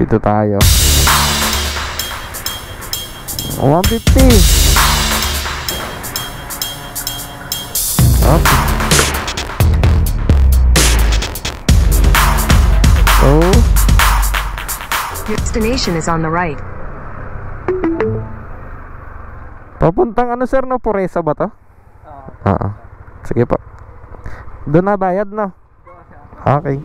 Dito tayo. 150. Okay. Oh. Your destination is on the right. Papuntang ano sir, no? Puresa ba to? Oo. Sige po. Doon na bayad na. Okay.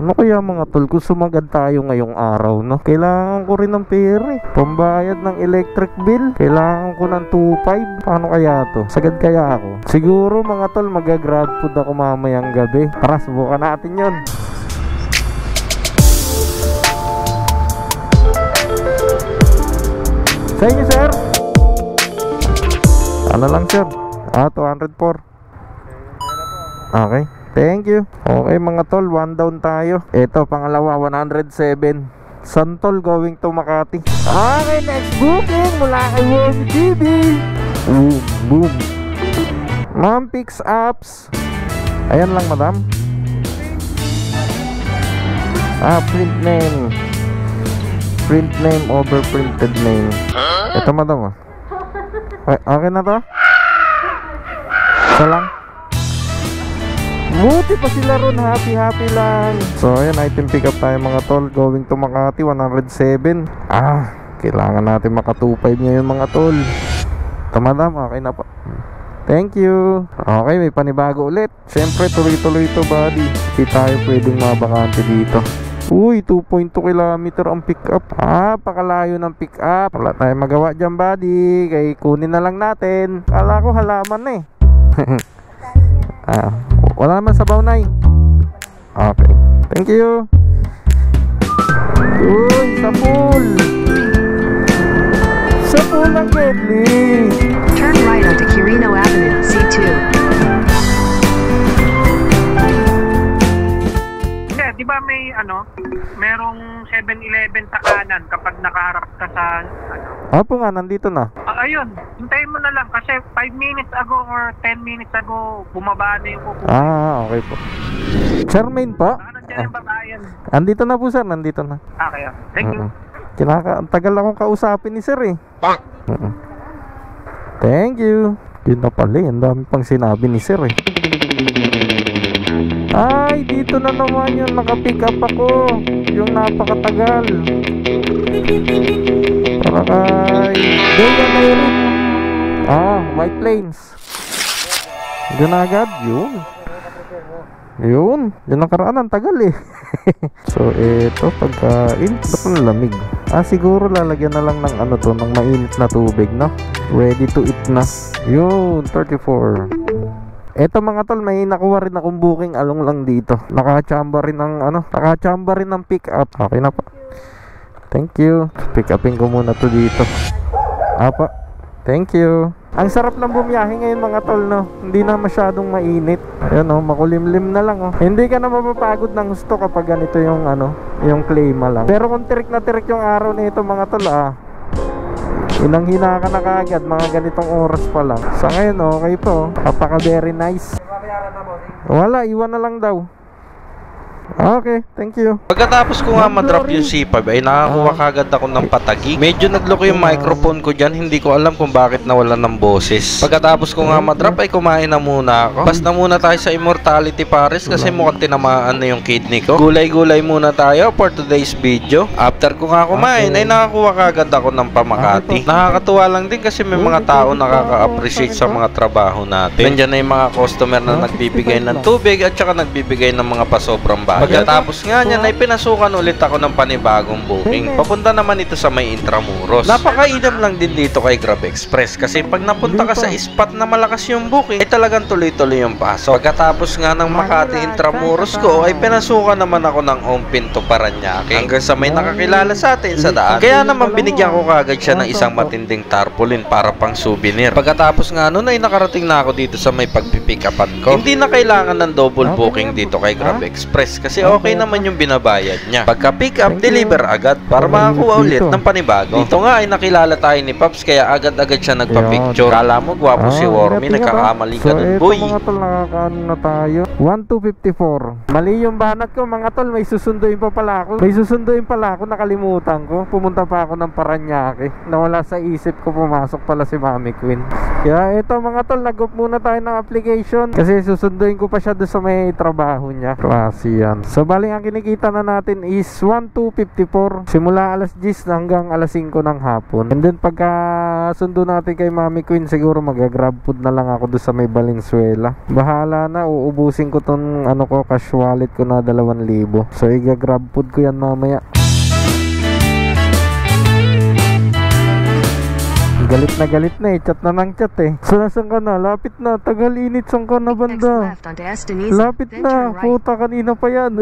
Ano kaya mga tol, kung sumagad tayo ngayong araw, no? Kailangan ko rin ng pera eh. Pambayad ng electric bill, kailangan ko ng 2.5. Paano kaya to? Sagad kaya ako? Siguro mga tol, mag-grab food ako mamayang gabi. Tara, subukan natin yun. Sa inyo sir? Ano lang sir? 204. Okay, thank you. Okay mga tol, 1 down tayo. Ito, pangalawa, 107. Santol going to Makati. Okay, next booking mula kay Wolf TV. Boom, boom. Ma'am picks ups. Ayan lang madam. Print name. Print name over printed name. Ito madam. Okay na to? Isa lang. Buti pa sila ron, happy lang. So ayan, item pick up tayo mga tol. Going to Makati, 107. Kailangan natin maka 2.5 ngayon mga tol. Ito madam, okay na pa. Thank you. Okay, may panibago ulit. Siyempre tuloy-tuloy to buddy. Hindi tayo pwedeng mabakante dito. Uy, 2.2 kilometer ang pick up. Pakalayo ng pick up. Wala tayong magawa dyan buddy. Kaya kunin na lang natin. Kala ko halaman na eh. Wala naman sa bawnay. Okay, thank you. Uy, sa pool. Sa pool ng Kedley. Turn right onto Quirino Avenue, C2. Di ba may merong 7-Eleven sa kanan kapag nakaharap ka sa Opo nga, nandito na. Ayun, hintayin mo na lang kasi 5 minutes ago or 10 minutes ago bumaba na yung kuko. Okay po. Charmaine po? Nandiyan yung babayan. Andito na po sir, nandito na. Kaya. Thank you. Ang tagal akong kausapin ni sir eh. Thank you. Yun na pala eh, ang dami pang sinabi ni sir eh. Ay, dito na naman yung naka-pick up ako. Yung napakatagal. Para kay Deya Mayrit. White Plains. Diyan na agad, yun. Yun nakaraan, ang tagal eh. So, ito, pagkain. Ba't ang lamig? Siguro lalagyan na lang ng ng mainit na tubig, no? Ready to eat na. Yun, 34. Eto mga tol, may nakuha rin akong booking along lang dito. Nakachamba rin ng pick up. Okay na pa. Thank you. Pick upin ko muna to dito. Apa. Thank you. Ang sarap ng bumiyahe ngayon mga tol, no? Hindi na masyadong mainit. Ayan makulimlim na lang Hindi ka na mapapagod ng gusto kapag ganito yung yung klima lang. Pero kung tirik na tirik yung araw nito mga tol, hinang-hina ka na kaagad mga ganitong oras pa lang. Sa ngayon okay po. Kapaka very nice. Wala, iwan na lang daw. Okay, thank you. Pagkatapos ko nga madrop yung C5 ay nakakuha kagad ako ng patagi. Medyo nagloko yung microphone ko dyan. Hindi ko alam kung bakit nawalan ng boses. Pagkatapos ko nga madrop ay kumain na muna ako. Basta muna tayo sa Immortality Paris kasi mukhang tinamaan na yung kidney ko. Gulay-gulay muna tayo for today's video. After ko nga kumain ay nakakuha kagad ako ng pamakati. Nakakatuwa lang din kasi may mga tao nakaka-appreciate sa mga trabaho natin. Nandiyan na yung mga customer na nagbibigay ng tubig at saka nagbibigay ng mga pasobrang bayad. Pagkatapos nga niyan ay pinasukan ulit ako ng panibagong booking. Papunta naman ito sa may Intramuros. Napakaidam lang din dito kay Grab Express kasi pag napunta ka sa spot na malakas yung booking ay talagang tuloy-tuloy yung pasok. Pagkatapos nga ng Makati Intramuros ko ay pinasukan naman ako ng Ompin to Paranaque hanggang sa may nakakilala sa atin sa daan. Kaya naman binigyan ko kagad siya ng isang matinding tarpaulin para pang souvenir. Pagkatapos nga nun ay nakarating na ako dito sa may pagpipick upan ko. Hindi na kailangan ng double booking dito kay Grab Express kasi okay naman yung binabayad niya. Pagka pick up, Thank you. deliver agad para makakuha ulit Dito. ng panibago. Dito nga ay nakilala tayo ni Pops kaya agad-agad siya nagpa-picture. Kala mo gwapo si Wormy, nagkakamali ka dun, boy. So, mga tol, nakakaano na tayo. 1254. Mali yung banat ko, mga tol. May susunduin pa pala ako. Nakalimutan ko. Pumunta pa ako ng Paranaque. Nawala sa isip ko, pumasok pala si Mami Queen. Kaya ito mga tol, nag-up muna tayo ng application. Kasi susunduin ko pa siya doon sa may trabaho niya. Klase yan. So, bali ang kinikita na natin is 1254. Simula alas 10 hanggang alas 5 ng hapon. And then pagka sundo natin kay Mami Queen, siguro mag-grab food na lang ako doon sa may Valenzuela. Bahala na, uubusin ko tong ano ko, cash wallet ko na 2,000. So, i-grab food ko yan mamaya. Galit na eh, chat na ng chat eh. So, nasan ka na? Lapit na, tagal init, saan ka na Next banda? left onto Estaniza, Lapit then na, turn right. puta, kanina pa yan.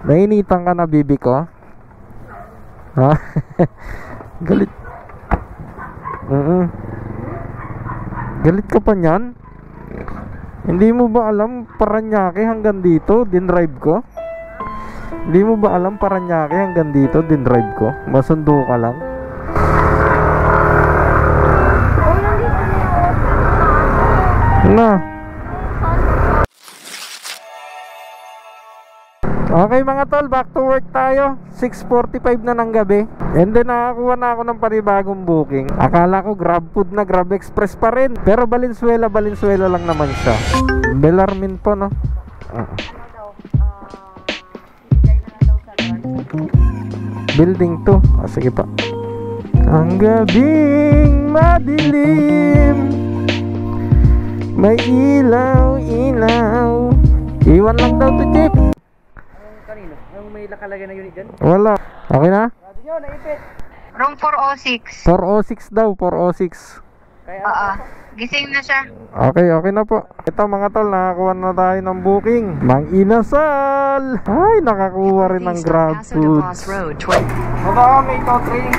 Nainitan ka na, bibi ko? Ha? Galit. Galit ka pa niyan? Hindi mo ba alam Paranaque hanggang dito, dinrive ko? Hindi mo ba alam Paranaque hanggang dito, dinrive ko? Masundo ka lang? Na. Okay mga tol, back to work tayo. 6:45 na ng gabi. And then nakakuha na ako ng panibagong booking. Akala ko Grab Food na, Grab Express pa rin. Pero Valenzuela lang naman siya. Bellarmine po, no? Building 2. Sige pa. Ang gabing madilim, may ilaw. Iwan lang daw to, Chip. Kanino? Ang may nakalagay na unit dyan? Wala. Okay na? Radyo nyo, naipit. Room 406. 406 daw, 406. Kaya Oo. Gising na siya. Okay na po. Ito mga tol, nakakuha na tayo ng booking. Mang Inasal! Ay, nakakuha rin ng East Grab on Paso de Los Foods. Road, baba may totring.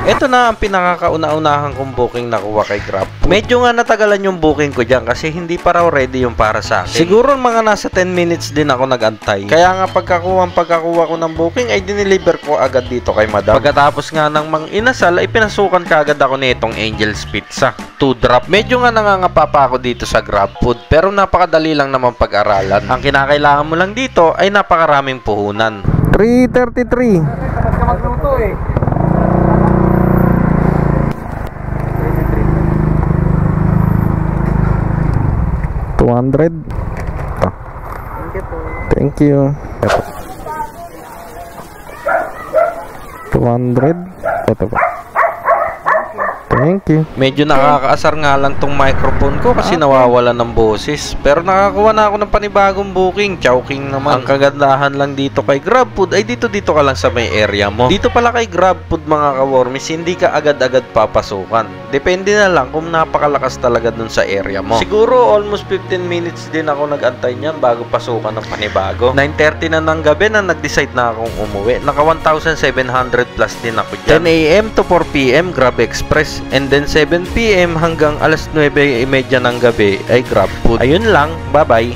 Ito na ang pinakakauna-unahan kong booking nakuha kay Grab. Medyo nga natagalan yung booking ko dyan kasi hindi pa raw ready yung para sa akin. Siguro mga nasa 10 minutes din ako nagantay. Kaya nga pagkakuha ko ng booking ay dineliver ko agad dito kay madam. Pagkatapos nga ng Mang Inasal ay pinasukan kaagad ako nitong Angel's Pizza. 2 drop. Medyo nga nangangapa pa ako dito sa Grab Food pero napakadali lang naman pag-aralan. Ang kinakailangan mo lang dito ay napakaraming puhunan. 333. Dapat ka magluto eh. $200. Thank you. 200. Ito pa. Thank you. Medyo nakakaasar nga lang tong microphone ko kasi nawawala ng boses. Pero nakakuha na ako ng panibagong booking. Chowking naman. Ang kagandahan lang dito kay Grab Food ay dito ka lang sa may area mo. Dito pala kay Grab Food mga ka-wormies, hindi ka agad-agad papasukan. Depende na lang kung napakalakas talaga dun sa area mo. Siguro almost 15 minutes din ako nag-antay niyan bago pasukan ng panibago. 9:30 na ng gabi na nag-decide na akong umuwi. Naka 1,700 plus din ako dyan. 10 AM to 4 PM Grab Express. And then 7 PM hanggang alas 9:30 ng gabi ay Grab Food. Ayun lang, bye-bye.